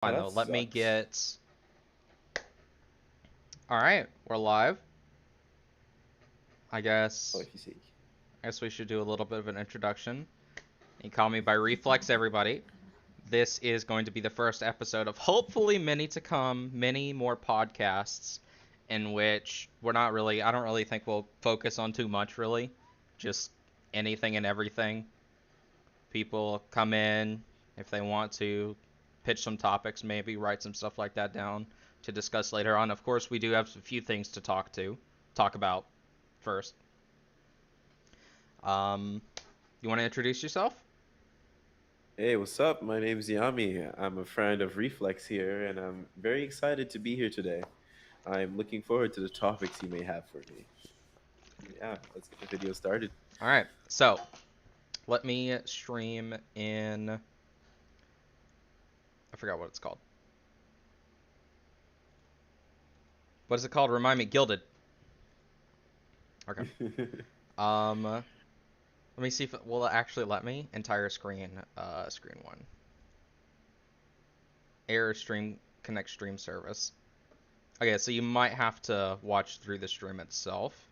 Fine That though. Let me sucks. get. All right, we're live. I Oh, guess. if you see. I guess we should do a little bit of an introduction. You call me by Reflex, everybody. This is going to be the first episode of hopefully many to come, many more podcasts, in which we're not really. I don't really think we'll focus on too much, really. Just anything and everything. People come in if they want to, pitch some topics, maybe write some stuff like that down to discuss later on. Of course, we do have a few things to talk about first. Um, you want to introduce yourself? Hey, what's up? My name's Yami. I'm a friend of Reflex here, and I'm very excited to be here today. I'm looking forward to the topics you may have for me. Yeah, let's get the video started. All right. So let me stream in. I forgot what it's called. What is it called? Remind me. Gilded. Okay. Let me see if it will actually let me entire screen. Screen one. Error stream connect stream service. Okay, so you might have to watch through the stream itself.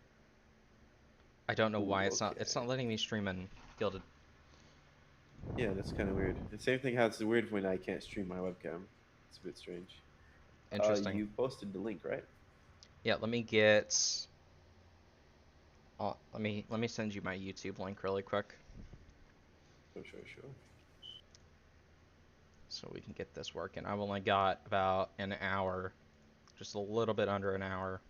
I don't know Ooh, why it's not okay. letting me stream in Gilded. Yeah, that's kind of weird. The same thing happens weird when I can't stream my webcam. It's a bit strange. Interesting. You posted the link, right? Yeah, let me get. Let me send you my YouTube link really quick Sure. so we can get this working. I've only got about an hour, just a little bit under an hour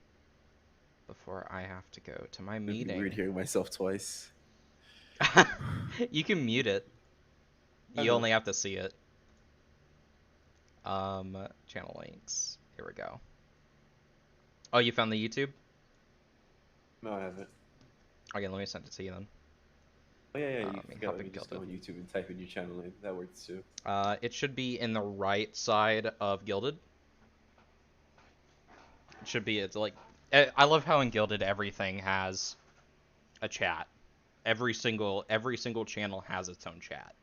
before I have to go to my It'd be weird meeting. hearing myself twice. You can mute it. I You know. only have to see it. Channel links. Here we go. Oh, you found the YouTube? No, I haven't. Okay, let me send it to you then. Oh yeah, you Let me forgot. hop Let in me just go Gilded. on YouTube and type in your channel name. That works too. It should be in the right side of Gilded. It should be. It's like I love how in Gilded everything has a chat. Every single channel has its own chat.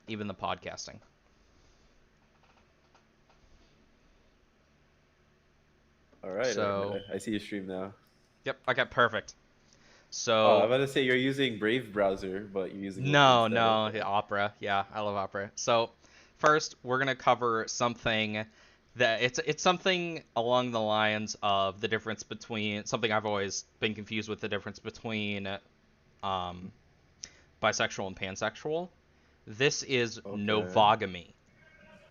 Even the podcasting. All So, right. I see your stream now. yep, I got perfect. Oh, I'm So, about to say you're using Brave browser, but you're using Opera no, instead. no, Okay. Opera. Yeah, I love Opera. So, first we're gonna cover something that it's something along the lines of the difference between something I've always been confused with the difference between um, bisexual and pansexual. This is Okay. novogamy,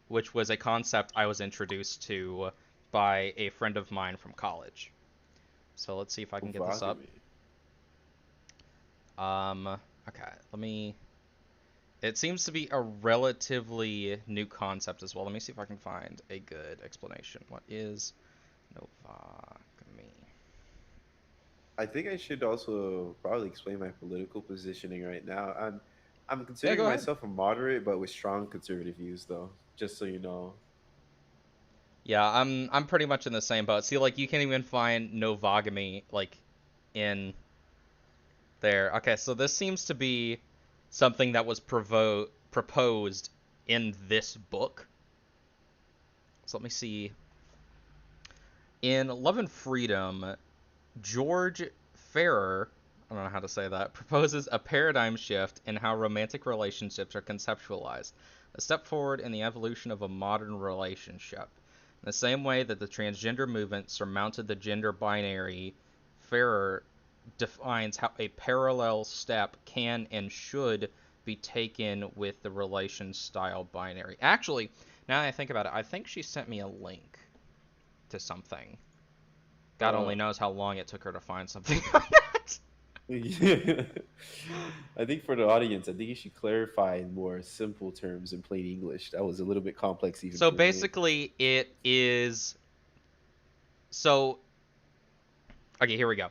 which was a concept I was introduced to by a friend of mine from college. So let's see if I can get this up. Ovogamy. Okay, let me. It seems to be a relatively new concept as well. Let me see if I can find a good explanation. What is novogamy? I think I should also probably explain my political positioning right now. I'm Yeah, considering go ahead. myself a moderate, but with strong conservative views, though. Just so you know. Yeah, I'm pretty much in the same boat. See, like you can't even find novogamy like in there. Okay, so this seems to be something that was proposed in this book. So let me see. In Love and Freedom, George Ferrer, I don't know how to say that, proposes a paradigm shift in how romantic relationships are conceptualized, a step forward in the evolution of a modern relationship. In the same way that the transgender movement surmounted the gender binary, Ferrer defines how a parallel step can and should be taken with the relation style binary. Actually, now that I think about it, I think she sent me a link to something. God Uh, only knows how long it took her to find something like that. I think for the audience, I think you should clarify in more simple terms in plain English. That was a little bit complex even So for me. basically, it is. So, okay, here we go.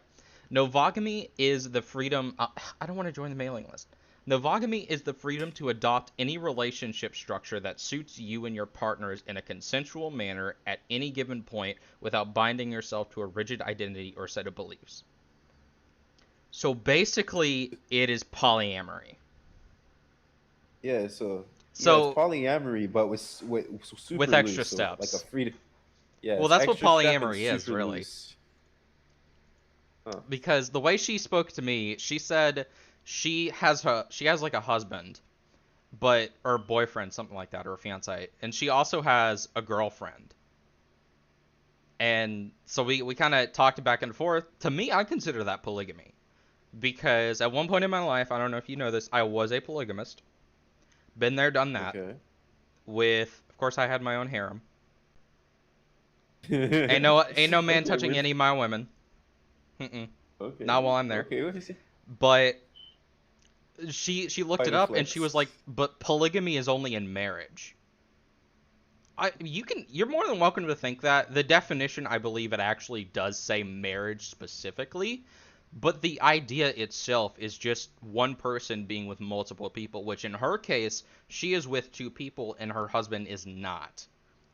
Novogamy is the freedom. I don't want to join the mailing list. Novogamy is the freedom to adopt any relationship structure that suits you and your partners in a consensual manner at any given point without binding yourself to a rigid identity or set of beliefs. So basically, it is polyamory. Yeah, so Yeah, it's So polyamory, but with with super extra loose. So like a steps. free. Yeah, Well, it's that's what extra step and polyamory is, super really. loose. Huh. Because the way she spoke to me, she said she has like a husband, but or boyfriend, something like that, or a fiance, and she also has a girlfriend. And so we kind of talked back and forth. To me, I consider that polygamy because at one point in my life, I don't know if you know this, I was a polygamist. Been there, done that. Okay. With, of course, I had my own harem. Ain't no man Okay. touching With. any of my women. Mm-mm. Not Okay. while I'm there. Okay. What is it? But she looked Quite it a up and she was flex. like, "But polygamy is only in marriage." You're more than welcome to think that. The definition, I believe it actually does say marriage specifically, but the idea itself is just one person being with multiple people, which in her case, she is with two people and her husband is not,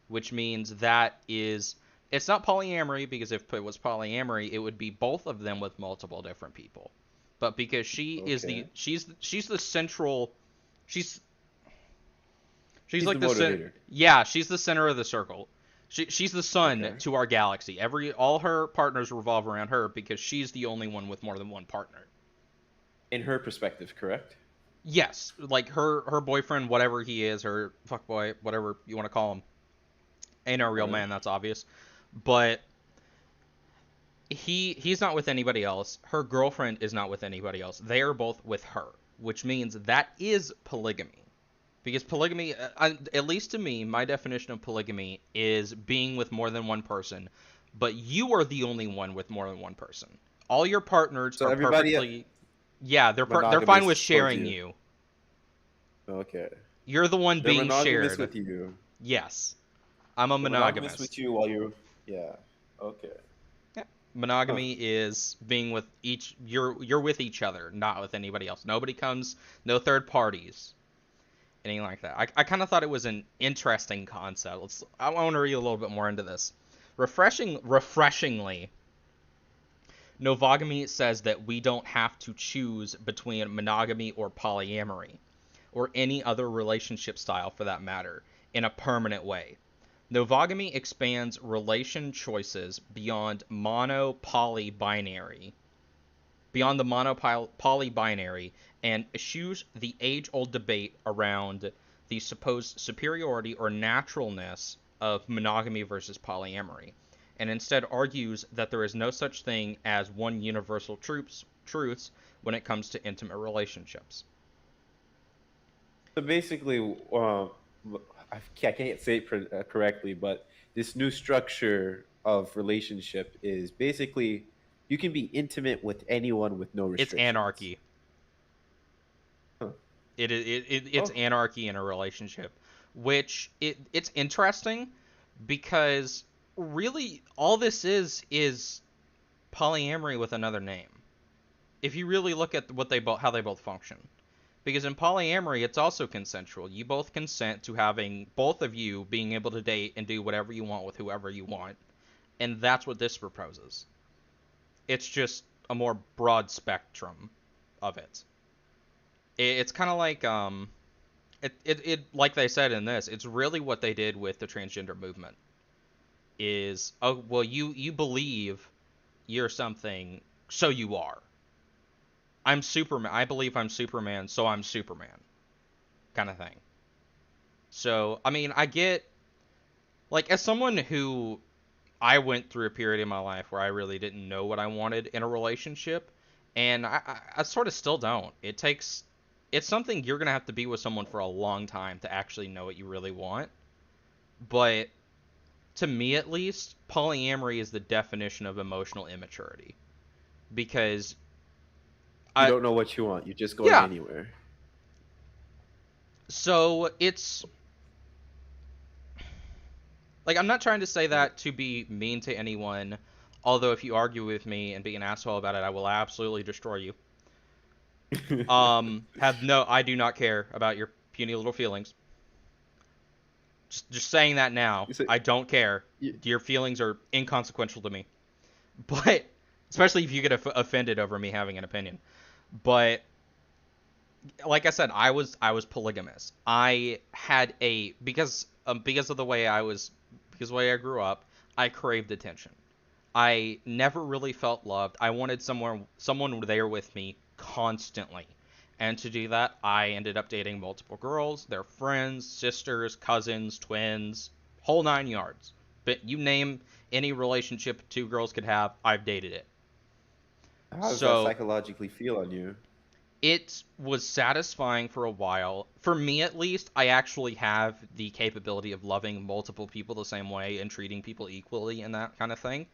which means that is it's not polyamory because if it was polyamory, it would be both of them with multiple different people. But because she is the Okay. she's the central she's she's He's like the the motivator. yeah, she's the center of the circle. She's the sun Okay. to our galaxy. All her partners revolve around her because she's the only one with more than one partner. In her perspective, correct? Yes, like her boyfriend, whatever he is, her fuckboy, whatever you want to call him, ain't no real Uh, man. That's obvious, but he's not with anybody else. Her girlfriend is not with anybody else. They are both with her, which means that is polygamy. Because polygamy, at least to me, my definition of polygamy is being with more than one person, but you are the only one with more than one person. All your partners so are everybody perfectly, yeah, they're fine with monogamous towards sharing you. you. Okay. You're the one They're being monogamous shared. with you. Yes, I'm a They're monogamous with monogamist. you while you're. Yeah. Okay. Yeah. Huh. Monogamy is being with each you're with each other, not with anybody else. Nobody comes, no third parties, anything like that. I kind of thought it was an interesting concept. I want to read a little bit more into this. Refreshingly, Novogamy says that we don't have to choose between monogamy or polyamory, or any other relationship style for that matter, in a permanent way. Novogamy expands relation choices beyond the mono-poly binary, and eschews the age-old debate around the supposed superiority or naturalness of monogamy versus polyamory, and instead argues that there is no such thing as one universal truths when it comes to intimate relationships. So basically, I can't say it correctly, but this new structure of relationship is basically you can be intimate with anyone with no It's restrictions. anarchy. Huh. It's Oh, anarchy in a relationship, which it's interesting because really all this is polyamory with another name. If you really look at what they both how they both function. Because in polyamory it's also consensual. You both consent to having both of you being able to date and do whatever you want with whoever you want. And that's what this proposes. It's just a more broad spectrum of it. It's kind of like it like they said in this, it's really what they did with the transgender movement. Is oh well you believe you're something, so you are. I'm Superman. I believe I'm Superman, so I'm Superman, kind of thing. So I mean, I get like as someone who I went through a period in my life where I really didn't know what I wanted in a relationship, and I sort of still don't. It's something you're gonna have to be with someone for a long time to actually know what you really want. But to me at least, polyamory is the definition of emotional immaturity because you I don't know what you want. You're just going yeah. anywhere. So it's like I'm not trying to say Like, that to be mean to anyone, although if you argue with me and be an asshole about it, I will absolutely destroy you. Have no I do not care about your puny little feelings. Just saying that now. you say, I don't care. you, Your feelings are inconsequential to me. But especially if you get offended over me having an opinion. But like I said, I was polygamous. I had a because of the way I was because of the way I grew up, I craved attention. I never really felt loved. I wanted someone there with me constantly. And to do that, I ended up dating multiple girls, their friends, sisters, cousins, twins, whole nine yards. But you name any relationship two girls could have, I've dated it. How does that So psychologically feel on you? it was satisfying for a while. For me, at least, I actually have the capability of loving multiple people the same way and treating people equally and that kind of thing.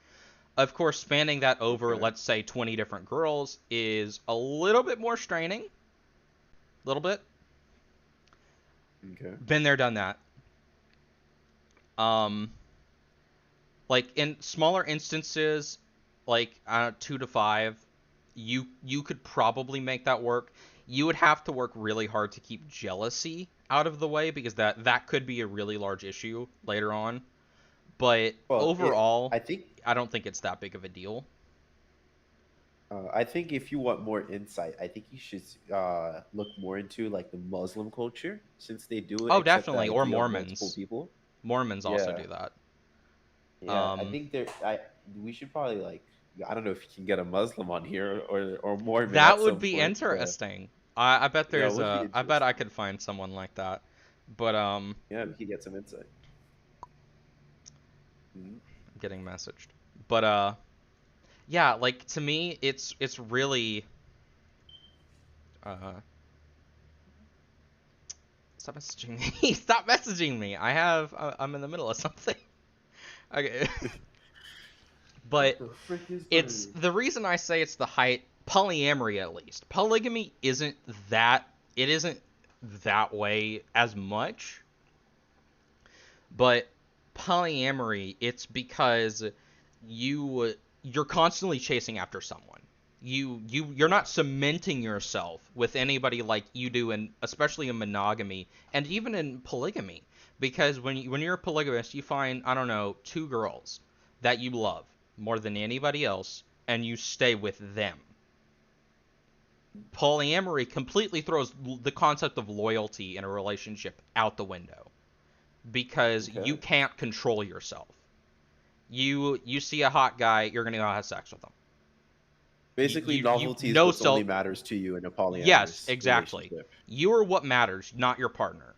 Of course, spanning that over, Okay. let's say, 20 different girls is a little bit more straining. A little bit. Okay. Been there, done that. Um, like in smaller instances, like 2 to 5, you could probably make that work. You would have to work really hard to keep jealousy out of the way because that could be a really large issue later on. But Well, overall, I think I don't think it's that big of a deal. I think if you want more insight, I think you should look more into like the Muslim culture since they do Oh, accept the definitely. Or idea of multiple Mormons. people. Mormons also Yeah, do that. yeah. I Um, think there. I we should probably like. I don't know if you can get a Muslim on here or Mormon that at would some be point, but interesting. I bet yeah, it there's would be I bet I interesting. could find someone like that. But Yeah, we could get some insight. Mhm. I'm getting messaged. But yeah, like to me, it's really uh, stop messaging me. Stop messaging me. I'm in the middle of something. Okay, What but the frick is it's burning? the reason I say it's the height polyamory at least. Polygamy isn't that it isn't that way as much, but polyamory it's because you're constantly chasing after someone. You're not cementing yourself with anybody like you do in especially in monogamy and even in polygamy because when you're a polygamist you find I don't know two girls that you love more than anybody else and you stay with them. Polyamory completely throws the concept of loyalty in a relationship out the window because you Okay. can't control yourself. You see a hot guy, you're gonna go have sex with him. Basically, You novelty is no what's only self. matters to you in a Yes, polyamorous exactly. relationship. You are what matters, not your partner.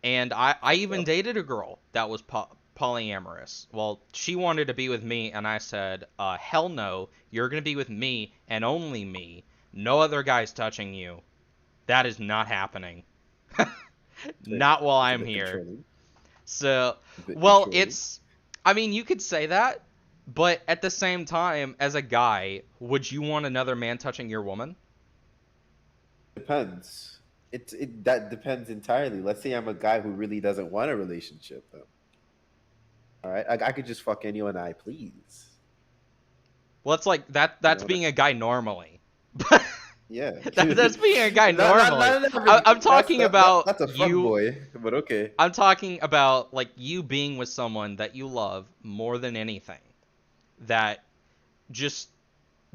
And I even Yep. dated a girl that was polyamorous. Well, she wanted to be with me, and I said, hell no. You're gonna be with me and only me. No other guys touching you. That is not happening. Like, Not while it's a I'm bit here. controlling. So, A bit well, controlling. it's. I mean, you could say that, but at the same time, as a guy, would you want another man touching your woman? Depends. It that depends entirely. Let's say I'm a guy who really doesn't want a relationship, though. All right, I could just fuck anyone I please. Well, it's like that. You That's know, being a guy normally. yeah. That's being a guy normally. Not an average. I'm talking about That's a fuck you. boy, but okay. I'm talking about like you being with someone that you love more than anything. That just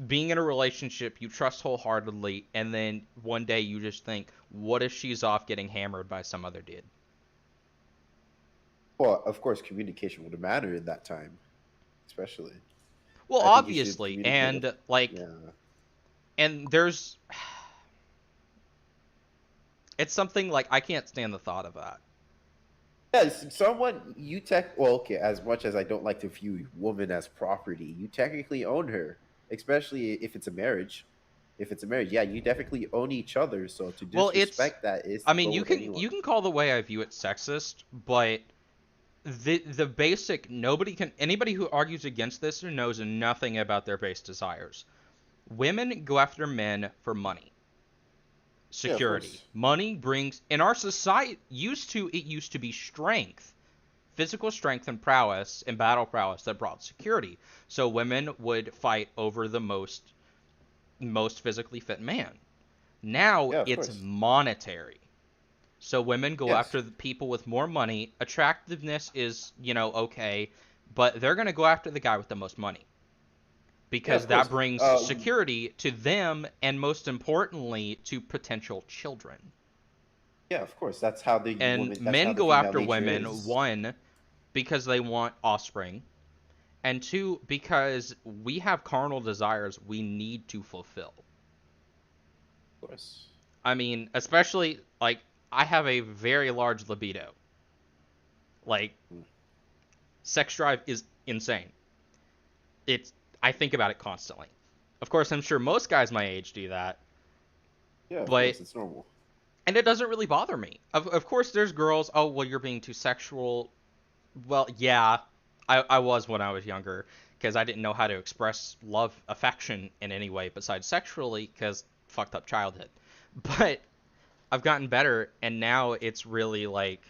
being in a relationship you trust wholeheartedly, and then one day you just think, what if she's off getting hammered by some other dude? Well, of course, communication would matter in that time, especially. Well, I think you should obviously, communicate with. and like, Yeah. and there's, it's something like I can't stand the thought of that. Yes, someone you tech. Well, okay. As much as I don't like to view woman as property, you technically own her, especially if it's a marriage. If it's a marriage, yeah, you definitely own each other. So to Well, it's, disrespect that is I to mean, go you with can anyone. you can call the way I view it sexist, but the basic nobody can anybody who argues against this knows nothing about their base desires. Women go after men for money, Yeah, of security. course. Money brings in our society used to be strength, physical strength and prowess and battle prowess that brought security. So women would fight over the most physically fit man. Now Yeah, of it's course. monetary. So women go Yes. after the people with more money. Attractiveness is, okay, but they're going to go after the guy with the most money. Yeah, because of that course. brings Uh, security to them and most importantly to potential children. yeah, of course. That's how the And woman. That's how men the go female after nature women, is. one, because they want offspring, and two, because we have carnal desires we need to fulfill. Of course. I mean, especially like I have a very large libido. Like Mm. sex drive is insane. It's I think about it constantly. Of course, I'm sure most guys my age do that, Yeah, of but course. It's normal. and it doesn't really bother me. Of course, there's girls. Oh, well, you're being too sexual. Well, yeah, I was when I was younger because I didn't know how to express love, affection in any way besides sexually because fucked up childhood. But I've gotten better, and now it's really like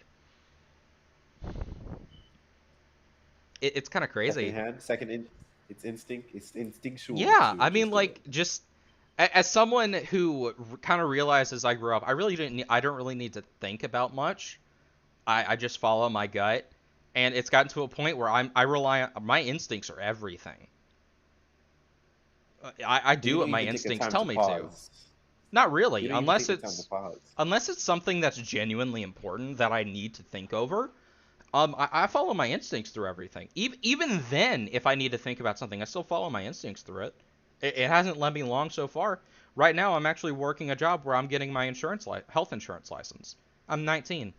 it's kind of crazy. Secondhand, it's instinct. It's instinctual Yeah, to I mean, just do it. like just as someone who kind of realized as I grew up, I really didn't. I don't really need to think about much. I just follow my gut, and it's gotten to a point where I rely on my instincts are everything. I So you do don't what my even take the instincts time tell to me to. pause. Not You really, don't even take the time to pause. unless it's something that's genuinely important that I need to think over. I follow my instincts through everything. Even then, if I need to think about something, I still follow my instincts through it. It hasn't led me long so far. Right now, I'm actually working a job where I'm getting my health insurance license. I'm 19,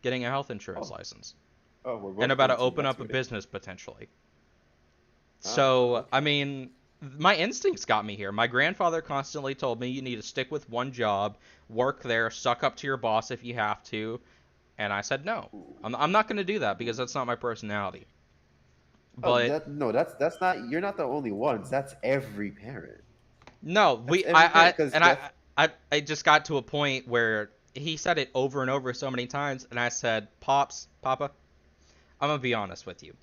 getting a health insurance Oh, license, oh, we're and both about to 19. open That's up a great. business potentially. Ah, So, I okay. mean, my instincts got me here. My grandfather constantly told me you need to stick with one job, work there, suck up to your boss if you have to. And I said no. Ooh, I'm not going to do that because ooh. that's not my personality. Oh, But that no, that's not. You're not the only ones. That's every parent. no, That's every parent. Because that's I just got to a point where he said it over and over so many times, and I said, Papa, I'm gonna be honest with you.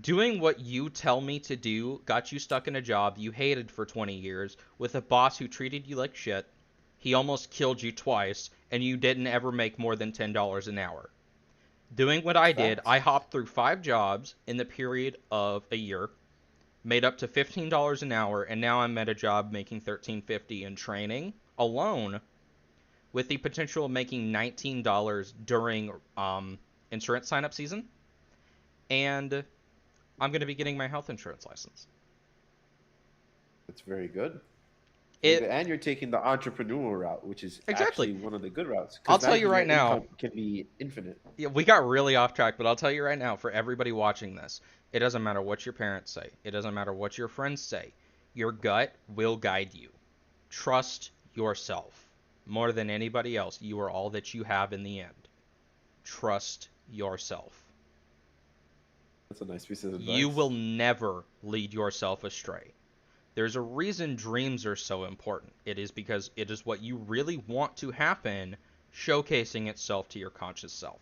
Doing what you tell me to do got you stuck in a job you hated for 20 years with a boss who treated you like shit. He almost killed you twice, and you didn't ever make more than $10 an hour. Doing what that's I did, I facts. hopped through 5 jobs in the period of a year, made up to $15 an hour, and now I'm at a job making $13.50 in training alone, with the potential of making $19 during insurance sign up season. And I'm going to be getting my health insurance license. That's very good. Very good. It And you're taking the entrepreneurial route, which is exactly. actually one of the good routes, I'll because now tell you your right now. income can be infinite. Yeah, we got really off track, but I'll tell you right now for everybody watching this, it doesn't matter what your parents say. It doesn't matter what your friends say. Your gut will guide you. Trust yourself. More than anybody else, you are all that you have in the end. Trust yourself. That's a nice piece of You will advice. never lead yourself astray. There's a reason dreams are so important. It is because it is what you really want to happen, showcasing itself to your conscious self.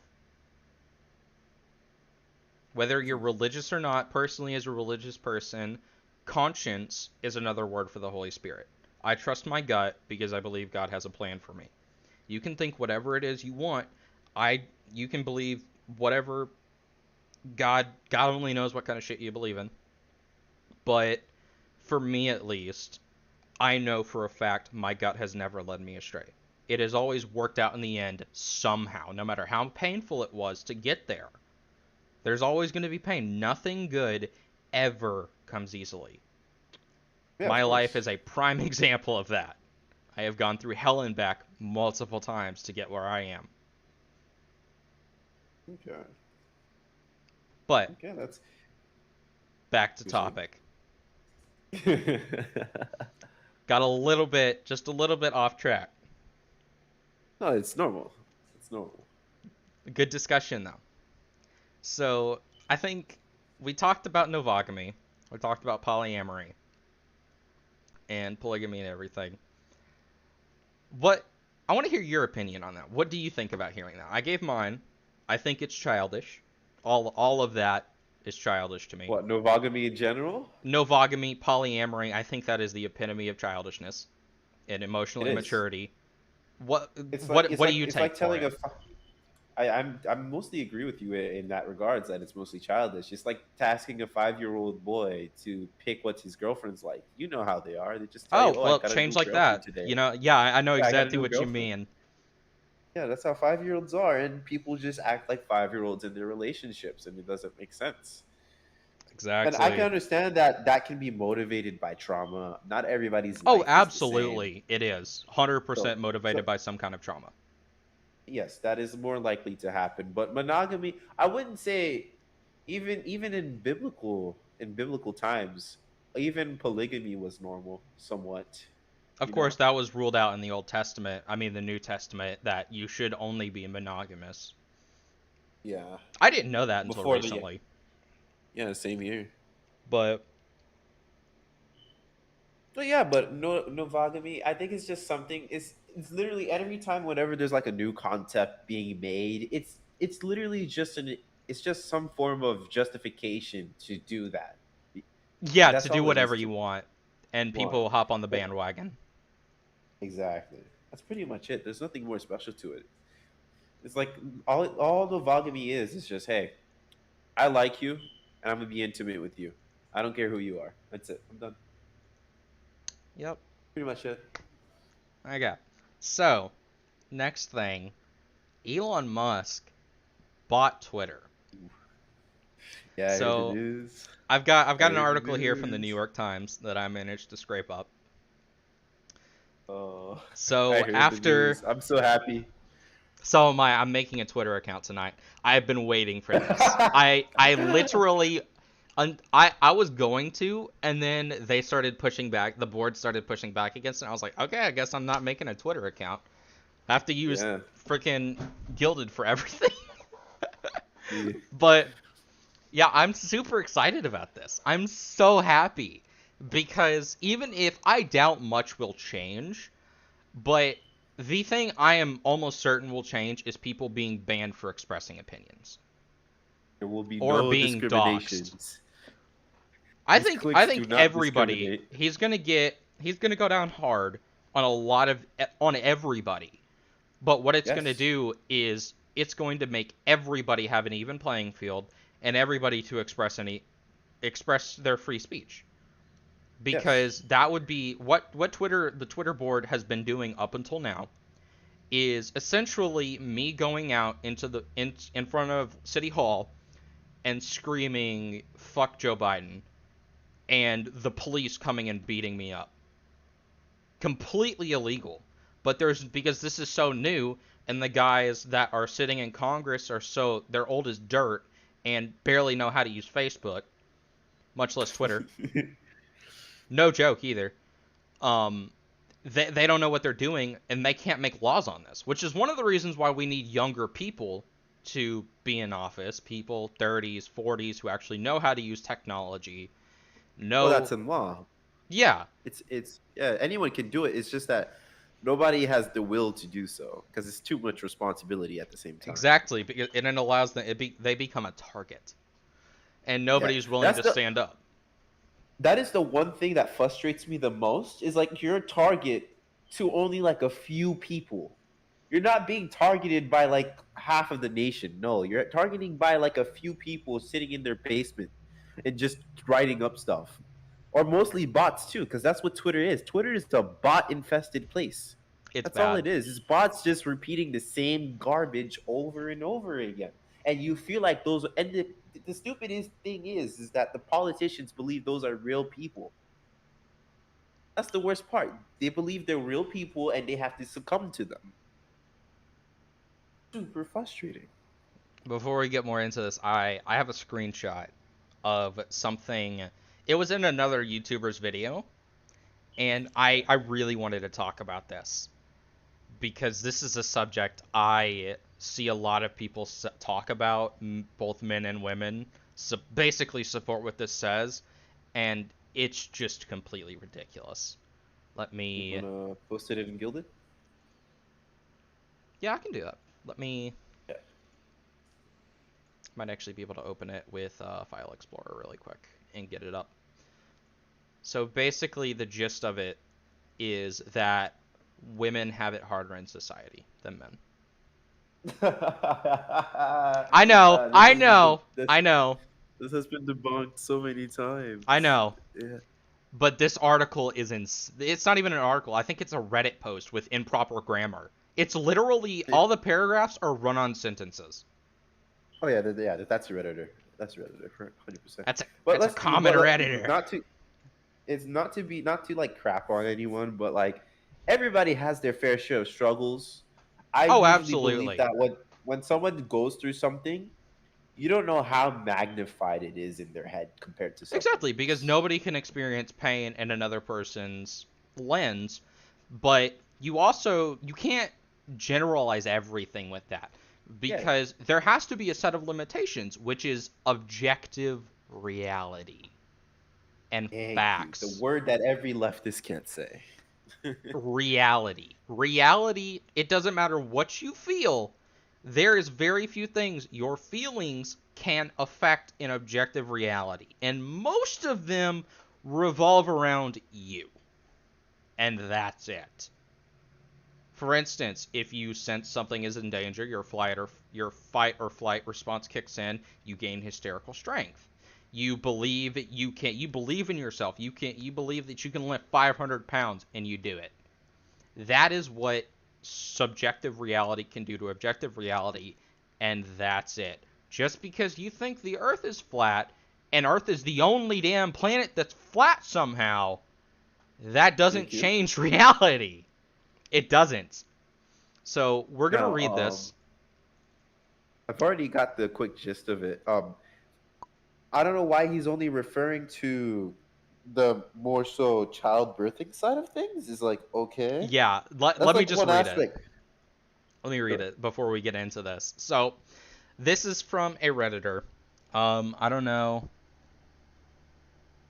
Whether you're religious or not, personally, as a religious person, conscience is another word for the Holy Spirit. I trust my gut because I believe God has a plan for me. You can think whatever it is you want. I you can believe whatever God only knows what kind of shit you believe in. But for me at least, I know for a fact my gut has never led me astray. It has always worked out in the end somehow, no matter how painful it was to get there. There's always going to be pain. Nothing good ever comes easily. Yeah, My of life course. is a prime example of that. I have gone through hell and back multiple times to get where I am. Okay. But Okay, that's back to you're saying. topic. Got a little bit, just a little bit off track. No, it's normal. It's normal. Good discussion though. So I think we talked about novogamy. We talked about polyamory and polygamy and everything. What I want to hear your opinion on that. What do you think about hearing that? I gave mine. I think it's childish. All of that is childish to me. What, novogamy in general? Novogamy, polyamory, I think that is the epitome of childishness and emotional It is. immaturity. What It's like what it's what do like you it's take like for telling it? I'm mostly agree with you in that regards that it's mostly childish. It's like tasking a 5-year-old boy to pick what his girlfriend's like. You know how they are. They just tell you, Oh, "Oh, I well, got a change new like girlfriend that. today." Yeah, I know Yeah, I got a exactly new what you girlfriend. mean. Yeah, that's how 5-year-olds are, and people just act like 5-year-olds in their relationships, and it doesn't make sense. And I can Exactly. understand that that can be motivated by trauma. Not everybody's Oh, life is the same. absolutely, it is 100% So, so motivated by some kind of trauma. yes, that is more likely to happen. But monogamy, I wouldn't say even in biblical times, even polygamy was normal somewhat, Of you course, know? that was ruled out in the Old Testament. I mean, the New Testament, that you should only be monogamous. Yeah. I didn't know that until Before the yeah, recently. yeah, same here. But But yeah, but no novogamy, I think it's just something it's literally every time whenever there's like a new concept being made, it's literally just an it's just some form of justification to do that. yeah, to That's do all it whatever is you to want, and people one. will hop on the Yeah, bandwagon. exactly. That's pretty much it. There's nothing more special to it. It's like all novogamy is just hey, I like you and I'm gonna be intimate with you. I don't care who you are. That's it. I'm done. Yep, Pretty much it. I got. So, next thing, Elon Musk bought Twitter. Yeah, I heard the So, news. I've got I an heard the article here from the New news. York Times that I managed to scrape up. Oh, I So, heard the after news. I'm so happy. so am I. I'm making a Twitter account tonight. I've been waiting for this. I literally I was going to, and then they started pushing back. The board started pushing back against it. I was like, okay, I guess I'm not making a Twitter account. I have to use Yeah. freaking Gilded for everything. Yeah. But yeah, I'm super excited about this. I'm so happy because even if I doubt much will change, but the thing I am almost certain will change is people being banned for expressing opinions There will be or no being doxxed. discriminations. I These think I clicks do think not everybody discriminate. he's gonna go down hard on a lot of on everybody. But what it's gonna Yes. do is it's going to make everybody have an even playing field and everybody to express their free speech. Yes. Because that would be what the Twitter board has been doing up until now is essentially me going out into the in front of City Hall and screaming "fuck Joe Biden" and the police coming and beating me up. Completely illegal. But there's because this is so new and the guys that are sitting in Congress are so they're old as dirt and barely know how to use Facebook, much less Twitter. No joke either. Um they don't know what they're doing and they can't make laws on this, which is one of the reasons why we need younger people to be in office, people 30s, 40s who actually know how to use technology. Well, that's Know, in law. yeah, It's yeah, anyone can do it. It's just that nobody has the will to do so because it's too much responsibility at the same time. exactly, because and it allows them they become a target and Yeah. nobody's willing That's to the stand up. that is the one thing that frustrates me the most is like you're a target to only like a few people. You're not being targeted by like half of the nation. No, you're targeting by like a few people sitting in their basement and just writing up stuff. Or mostly bots too, because that's what Twitter is. Twitter is a bot infested place. It's That's all bad. it is. It's bots just repeating the same garbage over and over again. And you feel like those and the stupidest thing is that the politicians believe those are real people. That's the worst part. They believe they're real people and they have to succumb to them. Super frustrating. Before we get more into this, I have a screenshot of something. It was in another YouTuber's video, and I really wanted to talk about this because this is a subject I see a lot of people talk about, both men and women, so basically support what this says, and it's just completely ridiculous. Let You me, wanna post it in Gilded? yeah, I can do that. Let me, Yeah. might actually be able to open it with File Explorer really quick and get it up. So basically, the gist of it is that women have it harder in society than men. I know, This I has been know, I know, this has been debunked so many I times. know. Yeah. But this article is it's not even an article. I think it's a Reddit post with improper grammar. It's literally all the paragraphs are run-on sentences. Oh yeah, yeah. That's a redditor. That's a redditor, 100%. That's a But it's a common redditor. not to it's not to like crap on anyone, but like everybody has their fair share of struggles. I Oh, usually believe absolutely. that when someone goes through something, you don't know how magnified it is in their head compared to someone Exactly, because else. nobody can experience pain in another person's lens, but you can't generalize everything with that Yeah, because there has to be a set of limitations, which is objective reality and thank you. The facts. word that every leftist can't say. Reality. Reality, it doesn't matter what you feel. There is very few things your feelings can affect in objective reality, and most of them revolve around you. And that's it. For instance, if you sense something is in danger, your fight or flight response kicks in, you gain hysterical strength. You believe in yourself. You believe that you can lift 500 pounds and you do it. That is what subjective reality can do to objective reality, and that's it. Just because you think the Earth is flat, and Earth is the only damn planet that's flat somehow, that doesn't Thank you. change reality. It doesn't. So we're gonna Now, read this. I've already got the quick gist of it. I don't know why he's only referring to the more so childbirthing side of things. Is like okay, Yeah, that's let me like just one read it. aspect. Let me read Sure. it before we get into this. So this is from a redditor. I don't know.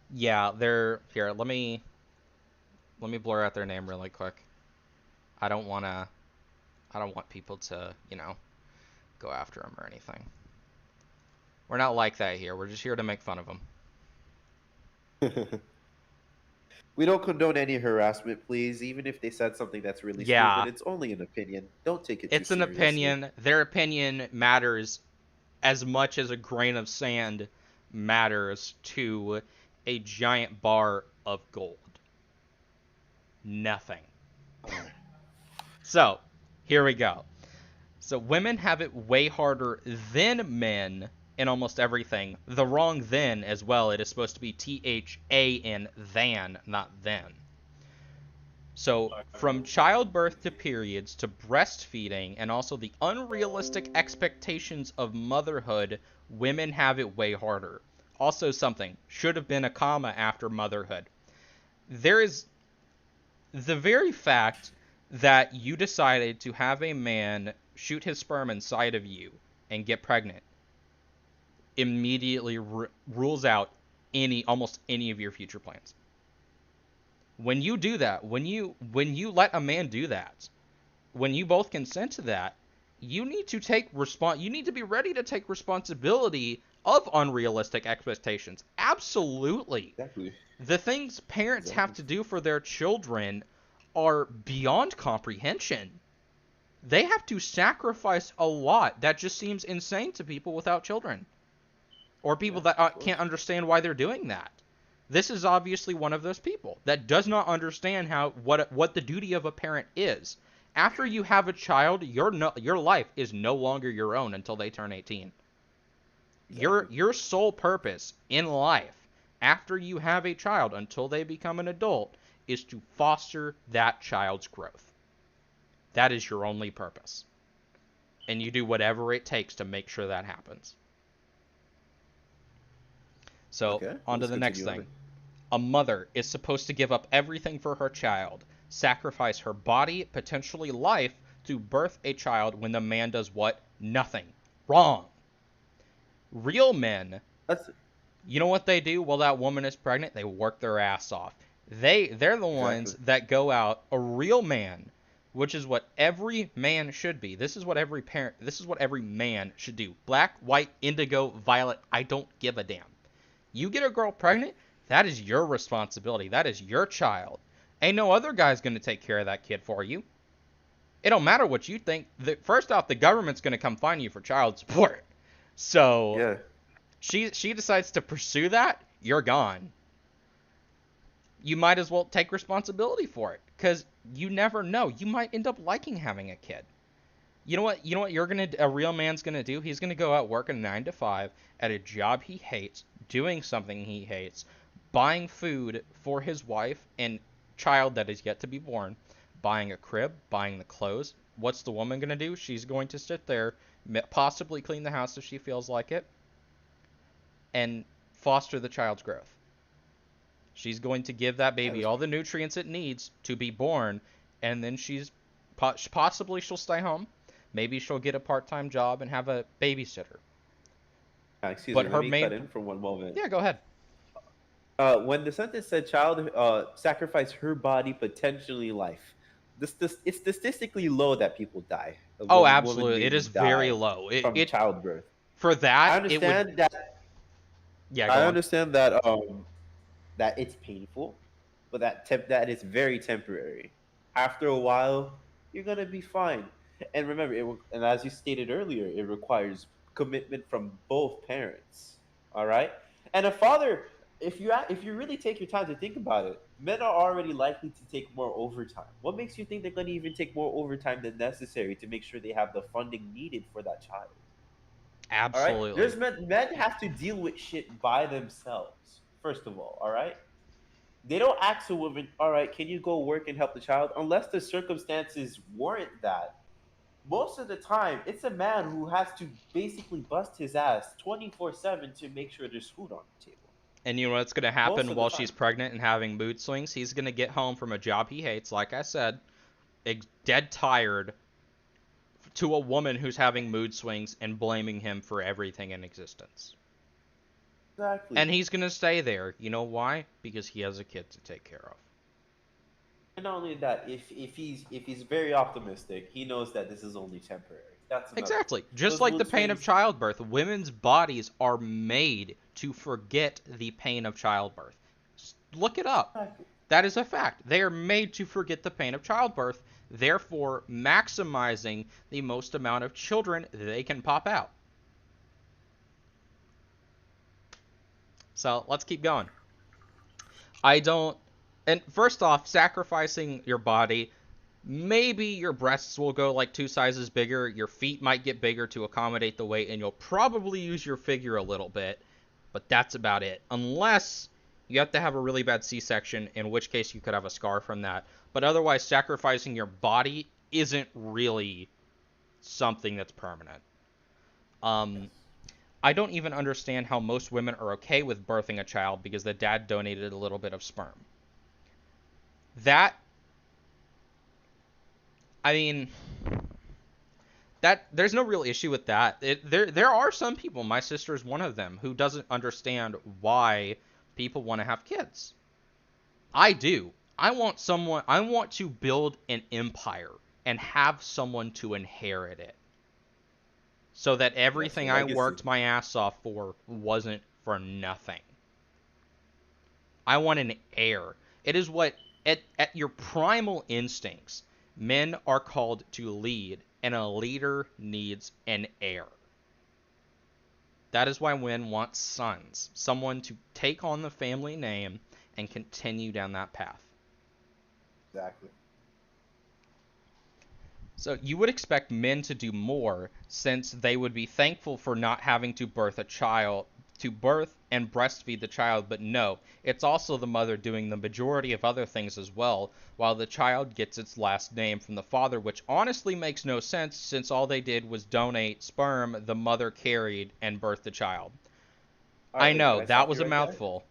Yeah, they're here. Let me blur out their name really quick. I don't wanna. I don't want people to, go after him or anything. We're not like that here. We're just here to make fun of him. We don't condone any harassment, please. Even if they said something that's really stupid, Yeah, it's only an opinion. Don't take it too it's an seriously. opinion. Their opinion matters as much as a grain of sand matters to a giant bar of gold. Nothing. So, here we go. So, women have it way harder than men in almost everything. The wrong then as well. It is supposed to be THAN, than, not then. So, from childbirth to periods to breastfeeding and also the unrealistic expectations of motherhood, women have it way harder. Also, something should have been a comma after motherhood. There is the very fact that you decided to have a man shoot his sperm inside of you and get pregnant immediately rules out almost any of your future plans. When you do that, when you let a man do that, when you both consent to that, you need to be ready to take responsibility of unrealistic expectations. Absolutely. Exactly. The things parents have Exactly. to do for their children are beyond comprehension. They have to sacrifice a lot that just seems insane to people without children or people Yeah, that of can't course. understand why they're doing that. This is obviously one of those people that does not understand what the duty of a parent is. After you have a child, your life is no longer your own until they turn 18. Your Exactly. your sole purpose in life after you have a child until they become an adult is to foster that child's growth. That is your only purpose. And you do whatever it takes to make sure that happens. So, Okay, on to let's the next continue on thing. it. A mother is supposed to give up everything for her child, sacrifice her body, potentially life, to birth a child when the man does what? Nothing. Wrong. Real men, That's you know what they do while that woman is pregnant? They work their ass off. They're the ones exactly. that go out, a real man, which is what every man should be. This is what every man should do. Black, white, indigo, violet, I don't give a damn. You get a girl pregnant, that is your responsibility. That is your child. Ain't no other guy's going to take care of that kid for you. It don't matter what you think. First off, the government's going to come find you for child support. So Yeah, she decides to pursue that, you're gone. You might as well take responsibility for it because you never know. You might end up liking having a kid. You know what? You know what a real man's gonna do? He's gonna go out working 9 to 5 at a job he hates, doing something he hates, buying food for his wife and child that is yet to be born, buying a crib, buying the clothes. What's the woman gonna do? She's going to sit there, possibly clean the house if she feels like it, and foster the child's growth. She's going to give that yeah, baby all the nutrients it needs to be born, and then possibly she'll stay home. Maybe she'll get a part-time job and have a babysitter. excuse me. But Let her me cut main, in for one moment. yeah, go ahead. When the sentence said child sacrifice her body, potentially life, it's statistically low that people die. Oh, Women absolutely, it is babies very die low. It, from it childbirth. for I that it would. understand that. Yeah, I go on. understand that. That it's painful, but that is very temporary. After a while, you're gonna be fine. And remember, and as you stated earlier, it requires commitment from both parents. All right, and a father. If you really take your time to think about it, men are already likely to take more overtime. What makes you think they're going to even take more overtime than necessary to make sure they have the funding needed for that child? All right, Absolutely. men have to deal with shit by themselves. First of all right, they don't ask a woman, all right, can you go work and help the child? Unless the circumstances warrant that. Most of the time, it's a man who has to basically bust his ass 24/7 to make sure there's food on the table. And you know what's gonna Most happen of the while she's time. pregnant and having mood swings? He's gonna get home from a job he hates, like I said, dead tired, to a woman who's having mood swings and blaming him for everything in existence. And Exactly. he's gonna stay there. You know why? Because he has a kid to take care of. And not only that, if he's very optimistic, he knows that this is only temporary. That's another thing. Exactly. Just Those like the mood pain of swings. childbirth, women's bodies are made to forget the pain of childbirth. Look it up. Exactly. That is a fact. They are made to forget the pain of childbirth, therefore maximizing the most amount of children they can pop out. So let's keep going. I don't. And first off, sacrificing your body, maybe your breasts will go like 2 sizes bigger, your feet might get bigger to accommodate the weight, and you'll probably use your figure a little bit, but that's about it. Unless you have to have a really bad C-section, in which case you could have a scar from that. But otherwise, sacrificing your body isn't really something that's permanent. Um, Yes. I don't even understand how most women are okay with birthing a child because the dad donated a little bit of sperm. That, I mean, that there's no real issue with that. There are some people, my sister is one of them, who doesn't understand why people want to have kids. I do. I want to build an empire and have someone to inherit it. So that Yes, a everything I legacy. worked my ass off for wasn't for nothing. I want an heir. It is what at your primal instincts, men are called to lead, and a leader needs an heir. That is why men want sons, someone to take on the family name and continue down that path. Exactly. So you would expect men to do more since they would be thankful for not having to birth a child, to birth and breastfeed the child, but no, it's also the mother doing the majority of other things as well, while the child gets its last name from the father, which honestly makes no sense since all they did was donate sperm the mother carried and birthed the child. All I right, wait. Can know, I that stop was you a right there? mouthful.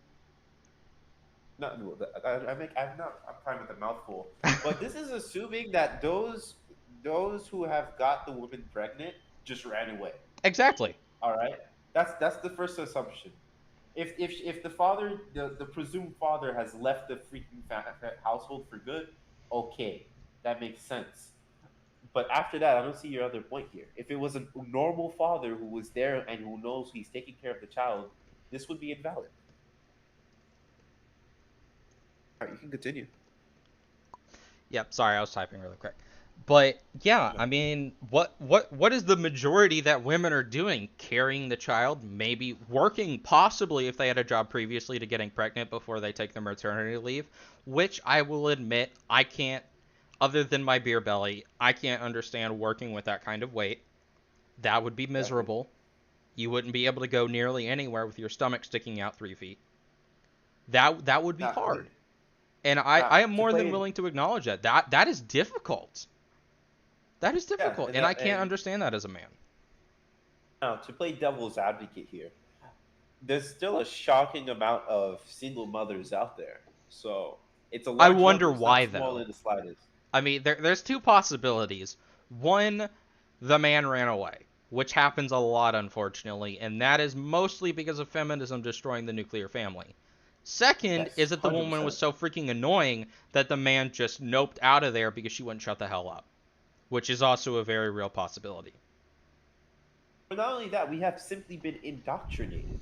Not well, I'm fine with the mouthful, but this is assuming that those who have got the woman pregnant just ran away. Exactly. All right, that's the first assumption. If the father, the presumed father, has left the freaking household for good, okay, that makes sense. But after that, I don't see your other point here. If it was a normal father who was there and who knows he's taking care of the child, this would be invalid. All right, you can continue. Yep, sorry, I was typing really quick. But yeah, Yeah. I mean, what is the majority that women are doing? Carrying the child, maybe working, possibly if they had a job previously to getting pregnant before they take their maternity leave, which I will admit I can't, other than my beer belly, I can't understand working with that kind of weight. That would be Exactly. miserable. You wouldn't be able to go nearly anywhere with your stomach sticking out 3 feet. That would be Now, hard. And I am to more than play, willing to acknowledge that. That is difficult. That is yeah, difficult, and and I that, can't and understand that as a man. now to play devil's advocate here, there's still a shocking amount of single mothers out there. So it's a I large wonder number. It's not why small though. in the slightest. I mean, there's two possibilities. One, the man ran away, which happens a lot unfortunately, and that is mostly because of feminism destroying the nuclear family. Second Yes, is that the hundred woman was percent. so freaking annoying that the man just noped out of there because she wouldn't shut the hell up, which is also a very real possibility. But not only that, we have simply been indoctrinated.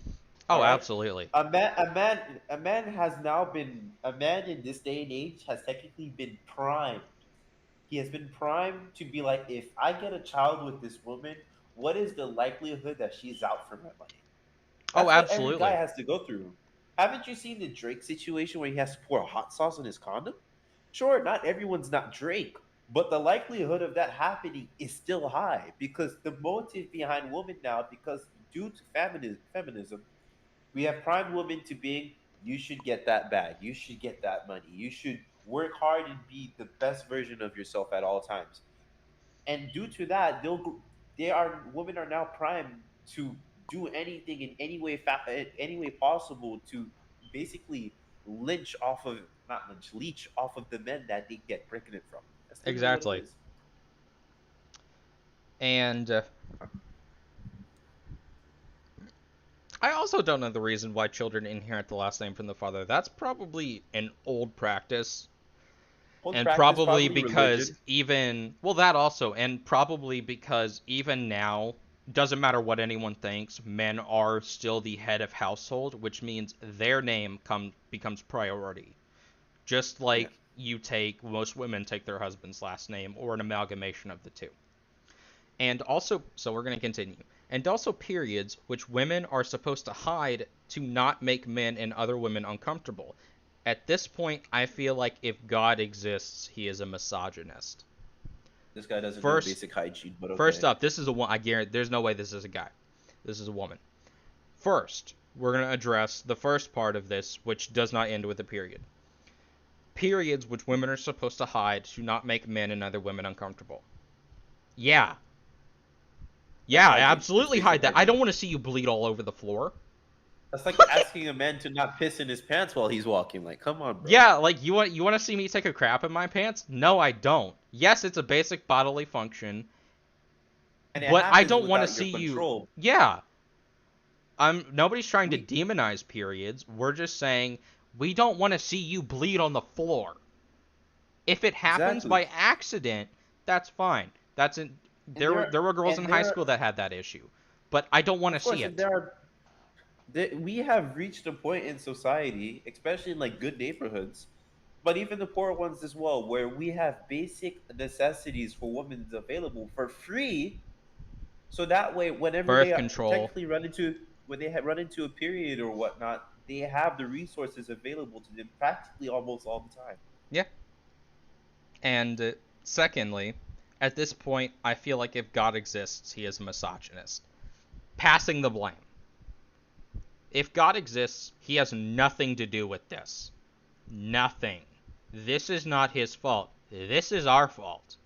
All Oh, right, absolutely. a man has now been a man in this day and age has technically been primed. He has been primed to be like, if I get a child with this woman, what is the likelihood that she's out for my money? Oh, That's what every guy absolutely. has to go through. Haven't you seen the Drake situation where he has to pour hot sauce on his condom? Sure, not everyone's not Drake, but the likelihood of that happening is still high because the motive behind women now, because due to feminism, we have primed women to being, you should get that bag, you should get that money, you should work hard and be the best version of yourself at all times. And due to that, they are women are now primed to do anything in in any way possible to basically lynch off of not lynch leech off of the men that they get pregnant from. That's literally what it Exactly. is. And I also don't know the reason why children inherit the last name from the father. That's probably an old practice. Old And practice, probably probably because religion. even, well, that also, and probably because even now, doesn't matter what anyone thinks, men are still the head of household, which means their name becomes priority. Just Yeah. like most women take their husband's last name or an amalgamation of the two. And also, so we're going to continue. And also periods, which women are supposed to hide to not make men and other women uncomfortable. At this point, I feel like if God exists, he is a misogynist. This guy doesn't know First, basic hygiene, but first okay. up, this is a one. I guarantee there's no way this is a guy. This is a woman. First, we're going to address the first part of this, which does not end with a period. Periods, which women are supposed to hide to not make men and other women uncomfortable. Yeah, That's yeah, hygiene. That's absolutely basic hide that. I don't hygiene. want to see you bleed all over the floor. That's like asking a man to not piss in his pants while he's walking. Like, come on, bro. Yeah, like you want to see me take a crap in my pants? No, I don't. Yes, it's a basic bodily function, And it but I happens don't want to without your see you. control. Yeah, I'm nobody's trying to We demonize periods. We're just saying we don't want to see you bleed on the floor. If it happens exactly. by accident, that's fine. That's in And there were girls in high there are, school that had that issue. But I don't want to of see course, and it. we have reached a point in society, especially in like good neighborhoods, but even the poor ones as well, where we have basic necessities for women available for free. So that way, whenever Birth they control. technically run into when they run into a period or whatnot, they have the resources available to them practically almost all the time. Yeah. And secondly, at this point, I feel like if God exists, he is a misogynist. Passing the blame. If God exists, he has nothing to do with this. Nothing. This is not his fault. This is our fault.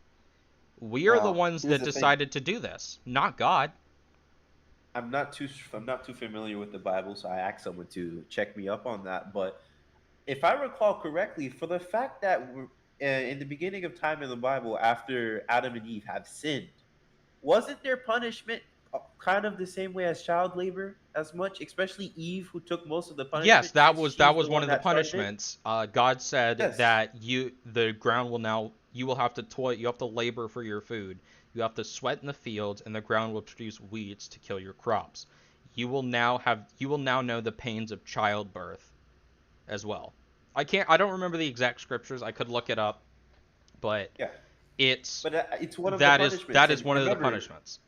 We are the Now, ones here's that the thing. decided to do this, not God. I'm not too familiar with the Bible, so I asked someone to check me up on that. But if I recall correctly, for the fact that in the beginning of time in the Bible, after Adam and Eve have sinned, wasn't their punishment kind of the same way as child labor as much? Especially Eve, who took most of the Yes, punishment that since was that she's the was one one of the that started it. punishments. God said Yes, that the ground will now, you will have to toil, you have to labor for your food. You have to sweat in the fields, and the ground will produce weeds to kill your crops. You will now know the pains of childbirth as well. I don't remember the exact scriptures. I could look it up, but yeah. It's But it's one of the that punishments. is And one of the remember, punishments.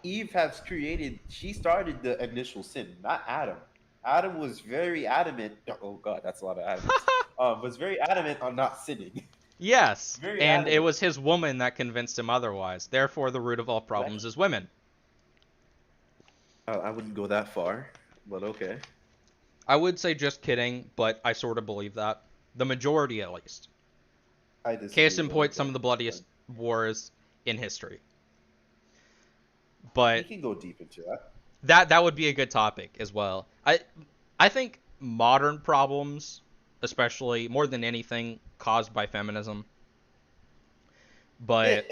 Eve has created. She started the initial sin, not Adam. Adam was very adamant. Oh God, that's a lot of adamants. Was very adamant on not sinning. Yes, Very and it adamant. was his woman that convinced him otherwise. Therefore, the root of all problems What? is women. I wouldn't go that far, but okay. I would say just kidding, but I sort of believe that. The majority, at least. I Case disagree, in but point, some okay. of the That's fine. bloodiest wars in history. We But can go deep into that. that would be a good topic as well. I think modern problems, especially more than anything, caused by feminism. But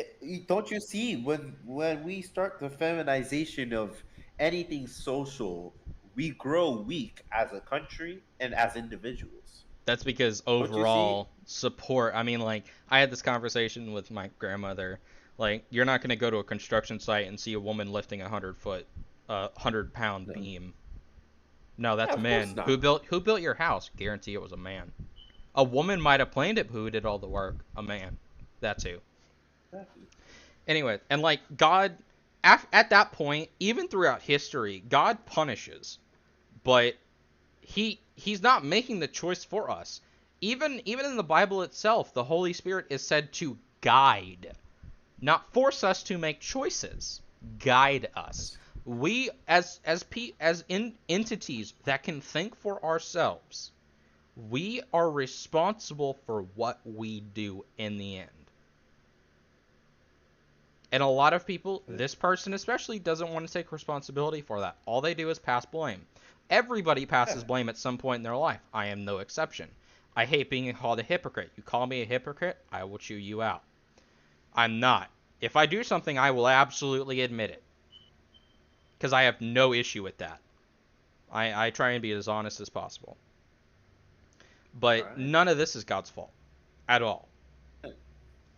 Don't you see when we start the feminization of anything social, we grow weak as a country and as individuals. that's because Don't you see? overall support. I mean, like I had this conversation with my grandmother. Like, you're not going to go to a construction site and see a woman lifting a 100-foot, 100-pound No. beam. No, Yeah, that's of course men. Who not. built your house? Guarantee it was a man. A woman might have planned it, but who did all the work? A man. That too. Exactly. Anyway, and like God, at that point, even throughout history, God punishes, but he's not making the choice for us. Even in the Bible itself, the Holy Spirit is said to guide, not force us to make choices. Guide us. Yes. We entities that can think for ourselves, we are responsible for what we do in the end. And a lot of people, Uh, this person especially, doesn't want to take responsibility for that. All they do is pass blame. Everybody passes Yeah, blame at some point in their life. I am no exception. I hate being called a hypocrite. You call me a hypocrite, I will chew you out. I'm not. If I do something, I will absolutely admit it. Because I have no issue with that. I try and be as honest as possible. all But right. none of this is God's fault. At all. Yeah,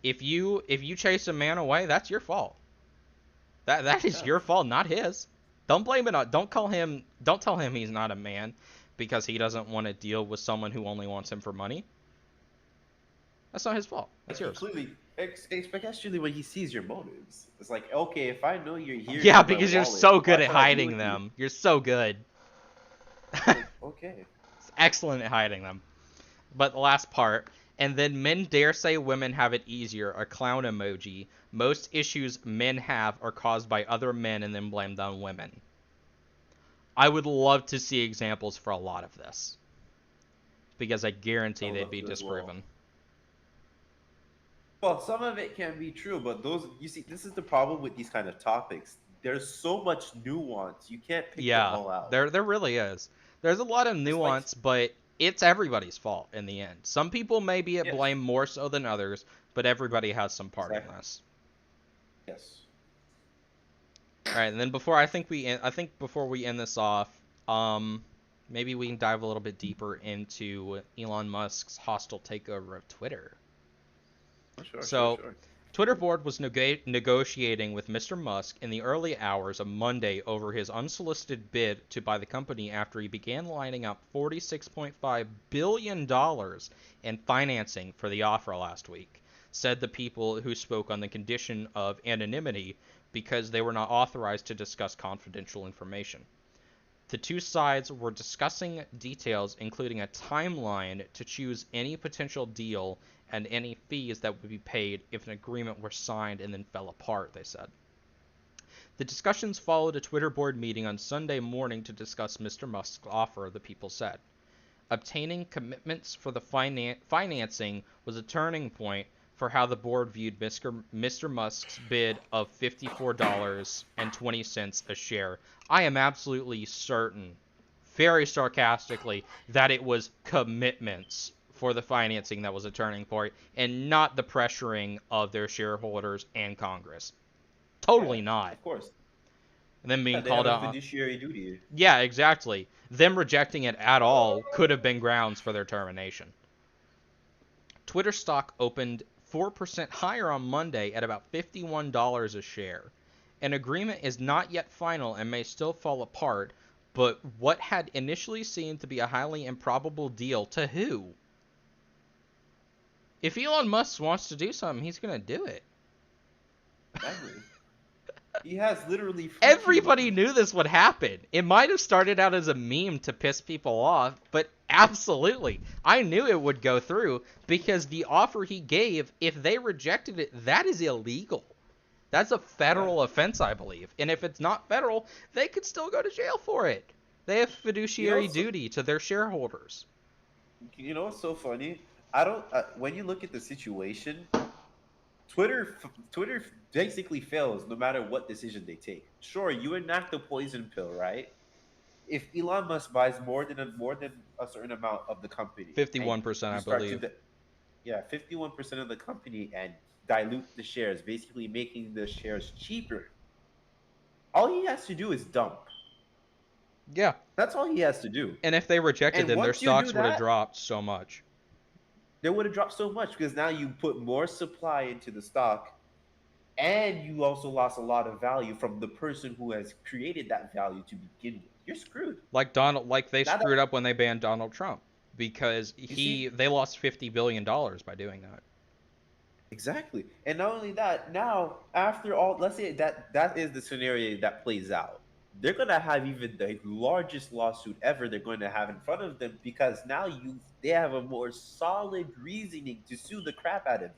If you chase a man away, that's your fault. That is yeah, your fault, not his. Don't blame it on. Don't tell him he's not a man because he doesn't want to deal with someone who only wants him for money. That's not his fault. That's yours. completely. Especially when he sees your motives. It's like, okay, if I know you're here Yeah, for my because you're wallet, so why good at should I be hiding with you? them. You're so good. Like, okay. Excellent at hiding them. But the last part, and then men dare say women have it easier, a clown emoji. Most issues men have are caused by other men and then blamed on women. I would love to see examples for a lot of this because I I guarantee would they'd love be to as well. disproven. Well, some of it can be true, but those you see, this is the problem with these kind of topics. There's so much nuance. You can't pick them Yeah, all out. there really is. There's a lot of It's like nuance, but it's everybody's fault in the end. Some people may be at yes, blame more so than others, but everybody has some part in exactly. this. Yes. All right, and then I think before we end this off, um, maybe we can dive a little bit deeper into Elon Musk's hostile takeover of Twitter. Oh, sure, sure, So, sure. Twitter board was negotiating with Mr. Musk in the early hours of Monday over his unsolicited bid to buy the company after he began lining up $46.5 billion in financing for the offer last week, said the people who spoke on the condition of anonymity because they were not authorized to discuss confidential information. The two sides were discussing details, including a timeline to choose any potential deal and any fees that would be paid if an agreement were signed and then fell apart, they said. The discussions followed a Twitter board meeting on Sunday morning to discuss Mr. Musk's offer, the people said. Obtaining commitments for the financing was a turning point for how the board viewed Mr. Musk's bid of $54.20 a share. I am absolutely certain, very sarcastically, that it was commitments for the financing that was a turning point and not the pressuring of their shareholders and Congress. Yeah, Totally not. of course. And then Yeah, being they have called a out. fiduciary duty. Yeah, exactly. Them rejecting it at all could have been grounds for their termination. Twitter stock opened 4% higher on Monday at about $51 a share. An agreement is not yet final and may still fall apart, but what had initially seemed to be a highly improbable deal to who? If Elon Musk wants to do something, he's gonna do it. Exactly. He has literally freaking Everybody money. knew this would happen. It might have started out as a meme to piss people off, but absolutely. I knew it would go through because the offer he gave, if they rejected it, that is illegal. That's a Yeah. federal offense, I believe. And if it's not federal, they could still go to jail for it. They have You know, fiduciary so, duty to their shareholders. you know what's so funny? I don't. When you look at the situation, Twitter basically fails no matter what decision they take. Sure, you enact the poison pill, right? If Elon Musk buys more than a certain amount of the company, and 51%, you I start to believe. yeah, 51% of the company and dilute the shares, basically making the shares cheaper. All he has to do is dump. Yeah. That's all he has to do. And if they rejected And them, their once you do stocks would have that, dropped so much. they would have dropped so much because now you put more supply into the stock and you also lost a lot of value from the person who has created that value to begin with. You're screwed. Like they Now that screwed up when they banned Donald Trump because you see they lost $50 billion by doing that. exactly. And not only that, now after all, let's say that is the scenario that plays out. They're gonna have even the largest lawsuit ever they're going to have in front of them because now they have a more solid reasoning to sue the crap out of you.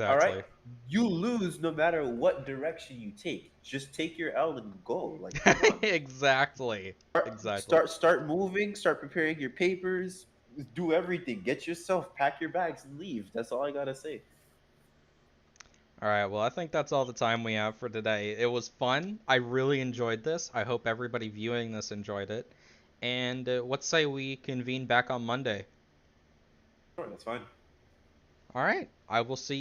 All right? Exactly. You lose no matter what direction you take. Just take your L and go. Like, come on. Exactly. Exactly. Start moving, start preparing your papers, do everything. Get yourself, pack your bags and leave. That's all I gotta say. All right, well, I think that's all the time we have for today. It was fun. I really enjoyed this. I hope everybody viewing this enjoyed it. And let's say we convene back on Monday. Sure, that's fine. All right, I will see